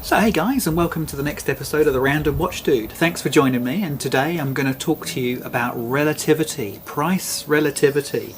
So hey guys, and welcome to the next episode of the Random Watch Dude. Thanks for joining me, and today I'm going to talk to you about relativity, price relativity.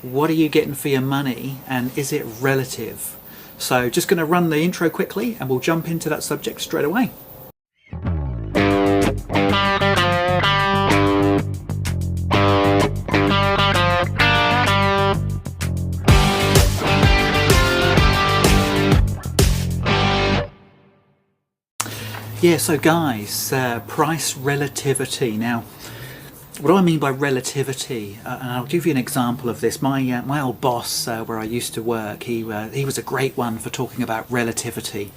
What are you getting for your money, and is it relative? So just going to run the intro quickly and we'll jump into that subject straight away. Yeah, so guys, price relativity. Now, what do I mean by relativity? And I'll give you an example of this. My old boss, where I used to work, he was a great one for talking about relativity.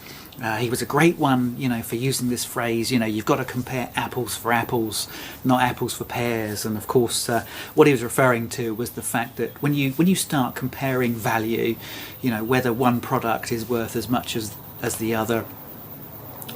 He was a great one, for using this phrase. You've got to compare apples for apples, not apples for pears. And of course, what he was referring to was the fact that when you start comparing value, whether one product is worth as much as the other,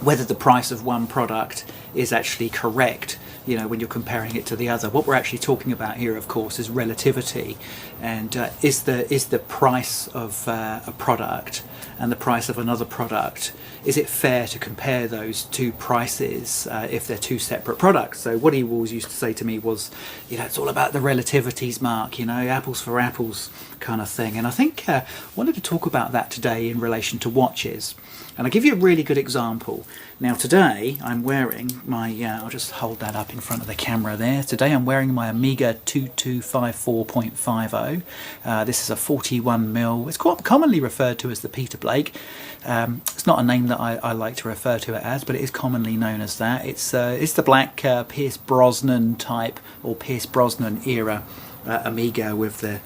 whether the price of one product is actually correct, when you're comparing it to the other. What we're actually talking about here, of course, is relativity, and is the price of a product and the price of another product, is it fair to compare those two prices if they're two separate products? So what he always used to say to me was, it's all about the relativities, Mark, apples for apples kind of thing. And I think I wanted to talk about that today in relation to watches. And I'll give you a really good example. Now today I'm wearing my, I'll just hold that up in front of the camera there. Today I'm wearing my Omega 2254.50. This is a 41mm. It's quite commonly referred to as the Peter Blake. It's not a name that I like to refer to it as, but it is commonly known as that. It's the black Pierce Brosnan type, or Pierce Brosnan era Omega with the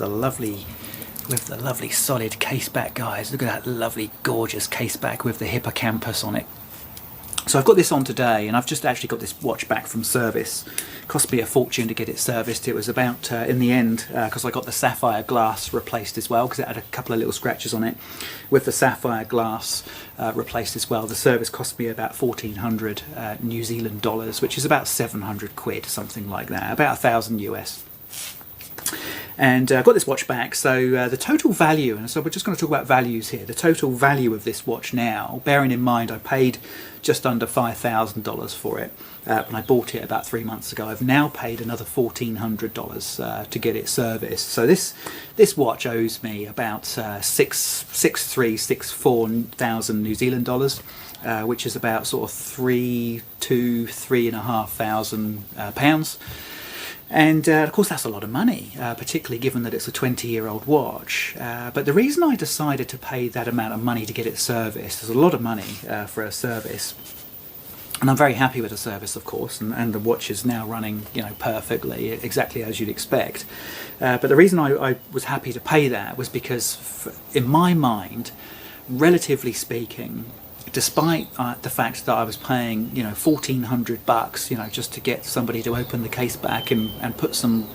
lovely solid case back, guys. Look at that lovely gorgeous case back with the hippocampus on it. So I've got this on today, and I've just actually got this watch back from service. It cost me a fortune to get it serviced. It was about, in the end, because I got the sapphire glass replaced as well, because it had a couple of little scratches on it. With the sapphire glass replaced as well, the service cost me about 1,400 New Zealand dollars, which is about 700 quid, something like that, about 1,000 US. And I got this watch back, so the total value, and so we're just going to talk about values here, the total value of this watch now, bearing in mind I paid just under $5,000 for it when I bought it about 3 months ago. I've now paid another $1,400 to get it serviced. So this watch owes me about 6,400 New Zealand dollars, which is about sort of 3,000 to 3,500 pounds. And of course that's a lot of money, particularly given that it's a 20-year-old watch. But the reason I decided to pay that amount of money to get it serviced, there's a lot of money for a service. And I'm very happy with the service, of course, and the watch is now running, perfectly, exactly as you'd expect. But the reason I was happy to pay that was because, in my mind, relatively speaking, despite the fact that I was paying, $1,400, just to get somebody to open the case back and put some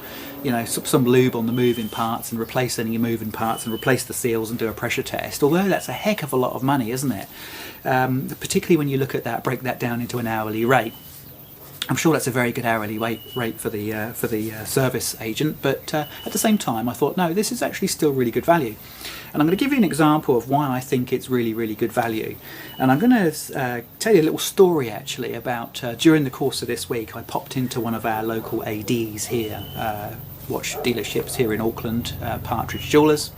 lube on the moving parts and replace any moving parts and replace the seals and do a pressure test. Although that's a heck of a lot of money, isn't it? Particularly when you look at that, break that down into an hourly rate. I'm sure that's a very good hourly rate for the service agent, but at the same time I thought, no, this is actually still really good value. And I'm going to give you an example of why I think it's really, really good value. And I'm going to tell you a little story actually about during the course of this week I popped into one of our local ADs here, watch dealerships here in Auckland, Partridge Jewellers.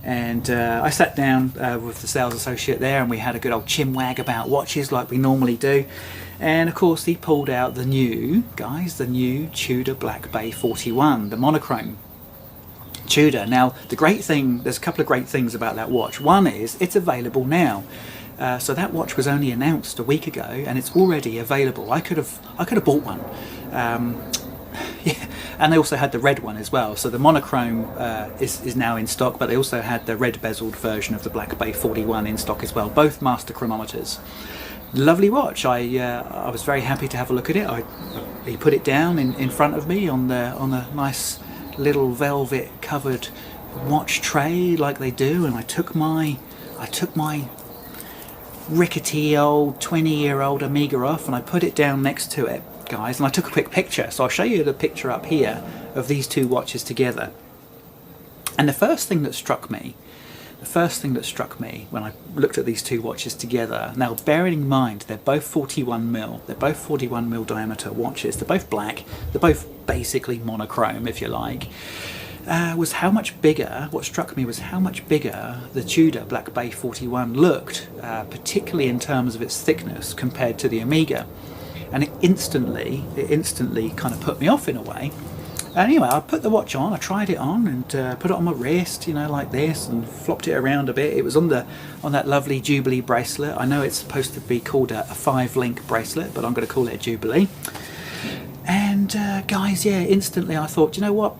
And I sat down with the sales associate there, and we had a good old chinwag about watches like we normally do. And of course he pulled out the new Tudor Black Bay 41, the monochrome Tudor. Now the great thing, there's a couple of great things about that watch. One is it's available now. So that watch was only announced a week ago and it's already available. I could have bought one. Yeah, and they also had the red one as well. So the monochrome is now in stock, but they also had the red bezeled version of the Black Bay 41 in stock as well, both master chronometers. Lovely watch. I was very happy to have a look at it. He put it down in front of me on a nice little velvet covered watch tray like they do, and I took my rickety old 20-year-old Omega off and I put it down next to it, guys, and I took a quick picture. So I'll show you the picture up here of these two watches together. And the first thing that struck me the first thing that struck me when I looked at these two watches together, now bearing in mind they're both 41mm, they're both 41mm diameter watches, they're both black, they're both basically monochrome if you like, was how much bigger, what struck me was how much bigger the Tudor Black Bay 41 looked, particularly in terms of its thickness compared to the Omega. And it instantly kind of put me off in a way. And anyway, I put the watch on, I tried it on and put it on my wrist, you know, like this, and flopped it around a bit. It was on that lovely Jubilee bracelet. I know it's supposed to be called a 5-link bracelet, but I'm going to call it a Jubilee. And guys, yeah, instantly I thought, you know what?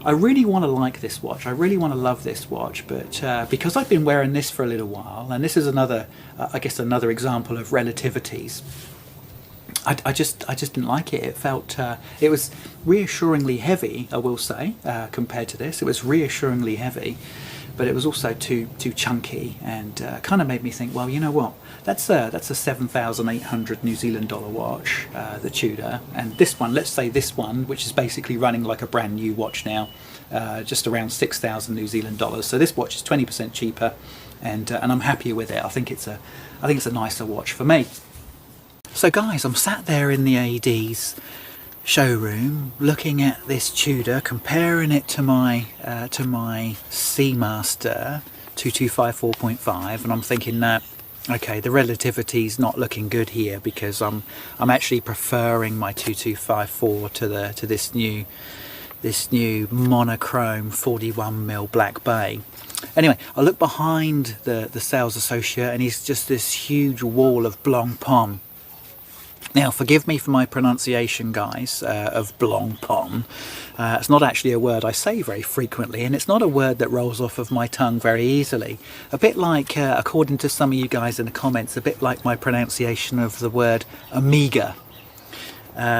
I really want to like this watch. I really want to love this watch, but because I've been wearing this for a little while, and this is another, I guess, another example of relativities. I just didn't like it. It felt it was reassuringly heavy, I will say, compared to this. It was reassuringly heavy, but it was also too chunky, and kind of made me think, well, you know what? That's a 7,800 New Zealand dollar watch, the Tudor, and this one, let's say this one, which is basically running like a brand new watch now, just around 6,000 New Zealand dollars. So this watch is 20% cheaper, and I'm happier with it. I think it's a nicer watch for me. So guys, I'm sat there in the AD's showroom looking at this Tudor, comparing it to my Seamaster 2254.5, and I'm thinking that, okay, the relativity's not looking good here, because I'm actually preferring my 2254 to this new monochrome 41mm Black Bay. Anyway, I look behind the sales associate, and he's just this huge wall of Blancpain. Now, forgive me for my pronunciation, guys, of Blancpain. It's not actually a word I say very frequently, and it's not a word that rolls off of my tongue very easily. A bit like, according to some of you guys in the comments, a bit like my pronunciation of the word Omega.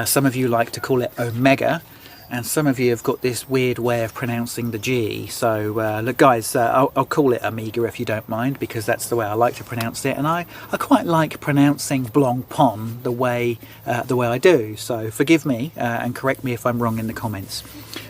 Some of you like to call it Omega, and some of you have got this weird way of pronouncing the G. So look guys, I'll call it Omega if you don't mind, because that's the way I like to pronounce it, and I quite like pronouncing Blancpain the way I do. So forgive me and correct me if I'm wrong in the comments.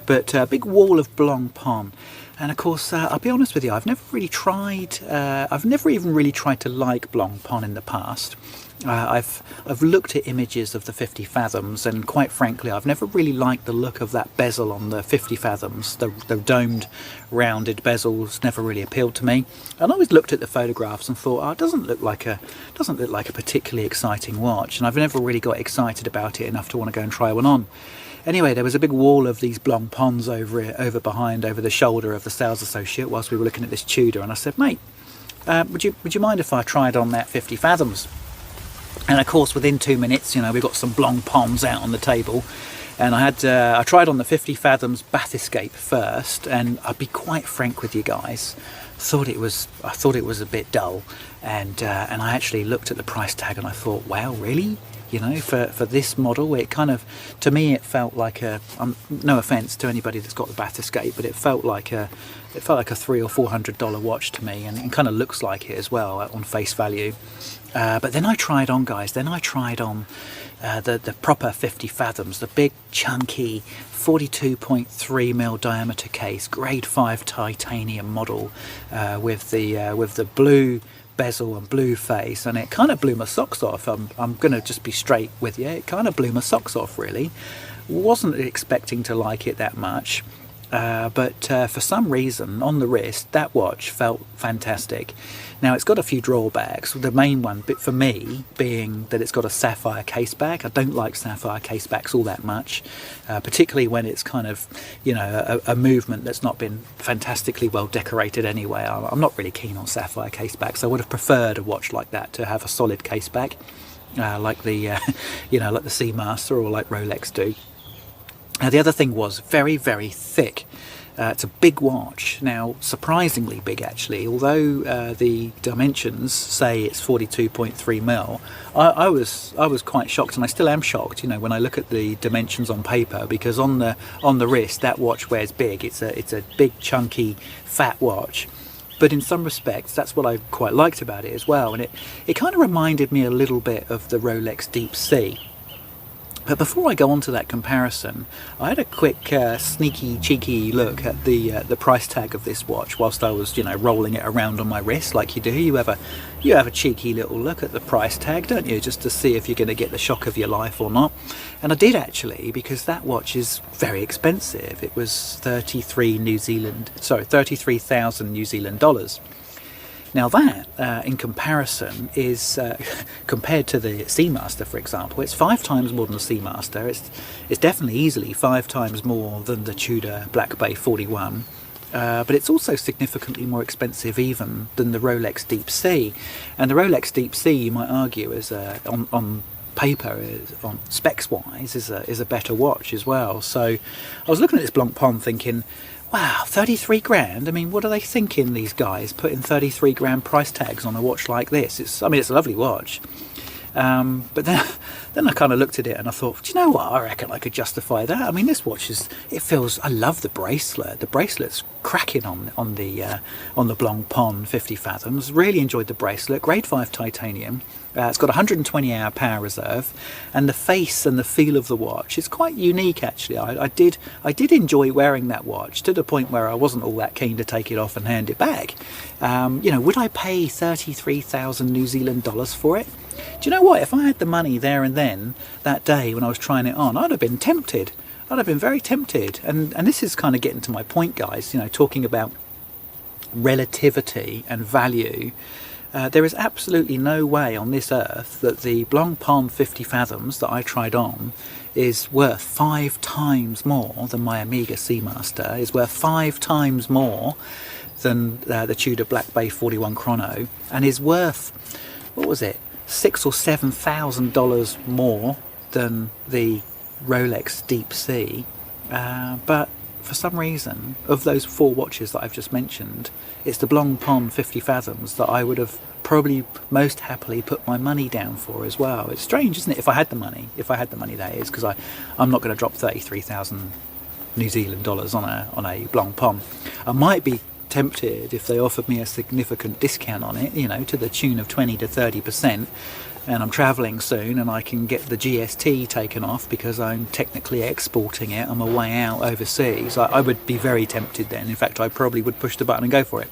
But big wall of Blancpain. And of course, I'll be honest with you, I've never even really tried to like Blancpain in the past. I've looked at images of the 50 Fathoms, and quite frankly, I've never really liked the look of that bezel on the 50 Fathoms. The domed, rounded bezels never really appealed to me. And I always looked at the photographs and thought, oh, it doesn't look like a particularly exciting watch. And I've never really got excited about it enough to want to go and try one on. Anyway, there was a big wall of these Blancpains over the shoulder of the sales associate whilst we were looking at this Tudor, and I said, mate, would you mind if I tried on that 50 Fathoms? And of course, within 2 minutes, you know, we got some Blancpains out on the table, and I tried on the 50 Fathoms Bathyscape first, and I'll be quite frank with you guys, I thought it was a bit dull, and I actually looked at the price tag and I thought, wow, really? You know, for this model, it kind of, to me, it felt like no offence to anybody that's got the Bathyscape, but it felt like a $300 or $400 watch to me, and it kind of looks like it as well on face value. But then I tried on, guys. Then I tried on the proper 50 Fathoms, the big chunky 42.3mm diameter case, grade 5 titanium model, with the blue bezel and blue face, and it kind of blew my socks off. I'm gonna just be straight with you, it kind of blew my socks off, really. Wasn't expecting to like it that much, but for some reason on the wrist that watch felt fantastic. Now, it's got a few drawbacks, the main one for me being that it's got a sapphire case back. I don't like sapphire case backs all that much, particularly when it's kind of, you know, a movement that's not been fantastically well decorated anyway. I'm not really keen on sapphire case backs. I would have preferred a watch like that to have a solid case back, like the you know, like the Seamaster or like Rolex do. The other thing was very, very thick. It's a big watch. Now, surprisingly big actually, although the dimensions say it's 42.3mm. I was quite shocked, and I still am shocked, you know, when I look at the dimensions on paper, because on the wrist that watch wears big. It's a big, chunky, fat watch. But in some respects, that's what I quite liked about it as well, and it kind of reminded me a little bit of the Rolex Deepsea. But before I go on to that comparison, I had a quick sneaky cheeky look at the price tag of this watch whilst I was, rolling it around on my wrist like you do. You have a cheeky little look at the price tag, don't you, just to see if you're going to get the shock of your life or not. And I did actually, because that watch is very expensive. It was 33,000 New Zealand dollars. Now that, in comparison, is compared to the Seamaster, for example, it's 5 times more than the Seamaster. It's definitely easily 5 times more than the Tudor Black Bay 41. But it's also significantly more expensive even than the Rolex Deepsea. And the Rolex Deepsea, you might argue, is on paper, on specs wise, is a better watch as well. So I was looking at this Blancpain thinking, wow, 33 grand. I mean, what are they thinking, these guys, putting 33 grand price tags on a watch like this? It's a lovely watch. But then I kind of looked at it and I thought, do you know what? I reckon I could justify that. I mean, this watch I love the bracelet. The bracelet's cracking on the Blancpain 50 Fathoms. Really enjoyed the bracelet. Grade 5 titanium. It's got 120-hour power reserve, and the face and the feel of the watch is quite unique actually. I did enjoy wearing that watch to the point where I wasn't all that keen to take it off and hand it back. Would I pay 33,000 New Zealand dollars for it? Do you know what? If I had the money there and then, that day when I was trying it on, I'd have been tempted. I'd have been very tempted. And this is kind of getting to my point, guys, talking about relativity and value. There is absolutely no way on this earth that the Blancpain 50 Fathoms that I tried on is worth 5 times more than my Omega Seamaster, is worth 5 times more than the Tudor Black Bay 41 Chrono, and is worth, what was it, $6,000 or $7,000 more than the Rolex Deepsea. But for some reason, of those 4 watches that I've just mentioned, it's the Blancpain 50 Fathoms that I would have probably most happily put my money down for as well. It's strange, isn't it? If I had the money, that is, because I'm not going to drop 33,000 New Zealand dollars on a Blancpain. I might be tempted if they offered me a significant discount on it, to the tune of 20 to 30%, and I'm travelling soon and I can get the GST taken off because I'm technically exporting it on my way out overseas. I would be very tempted then. In fact, I probably would push the button and go for it.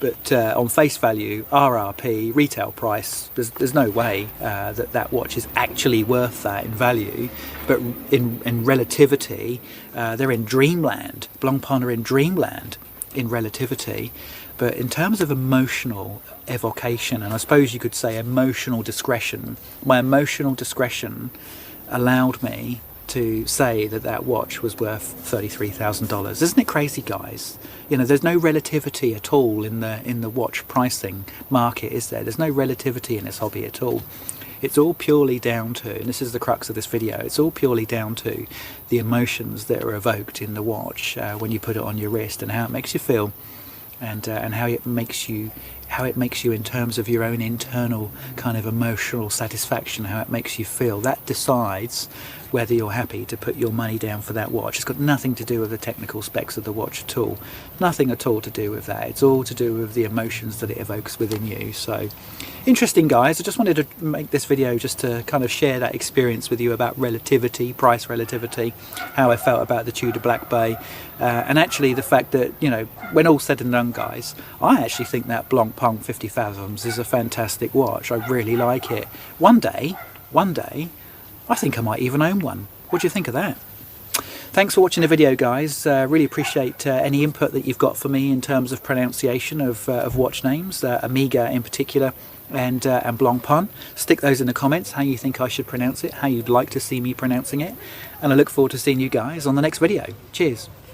But on face value, RRP, retail price, there's no way that watch is actually worth that in value. But in relativity, they're in dreamland. Blancpain are in dreamland in relativity. But in terms of emotional evocation, and I suppose you could say emotional discretion, my emotional discretion allowed me to say that watch was worth $33,000. Isn't it crazy, guys? There's no relativity at all in the watch pricing market, is there? There's no relativity in this hobby at all. It's all purely down to, and this is the crux of this video, it's all purely down to the emotions that are evoked in the watch when you put it on your wrist, and how it makes you feel, and how it makes you in terms of your own internal kind of emotional satisfaction, how it makes you feel. That decides whether you're happy to put your money down for that watch. It's got nothing to do with the technical specs of the watch at all. Nothing at all to do with that. It's all to do with the emotions that it evokes within you. So, interesting, guys. I just wanted to make this video just to kind of share that experience with you about relativity, price relativity, how I felt about the Tudor Black Bay, and actually the fact that, when all said and done, guys, I actually think that Blancpain 50 Fathoms is a fantastic watch. I really like it. One day, I think I might even own one. What do you think of that? Thanks for watching the video, guys. Really appreciate any input that you've got for me in terms of pronunciation of watch names, Omega in particular, and Blancpain. Stick those in the comments, how you think I should pronounce it, how you'd like to see me pronouncing it, and I look forward to seeing you guys on the next video. Cheers.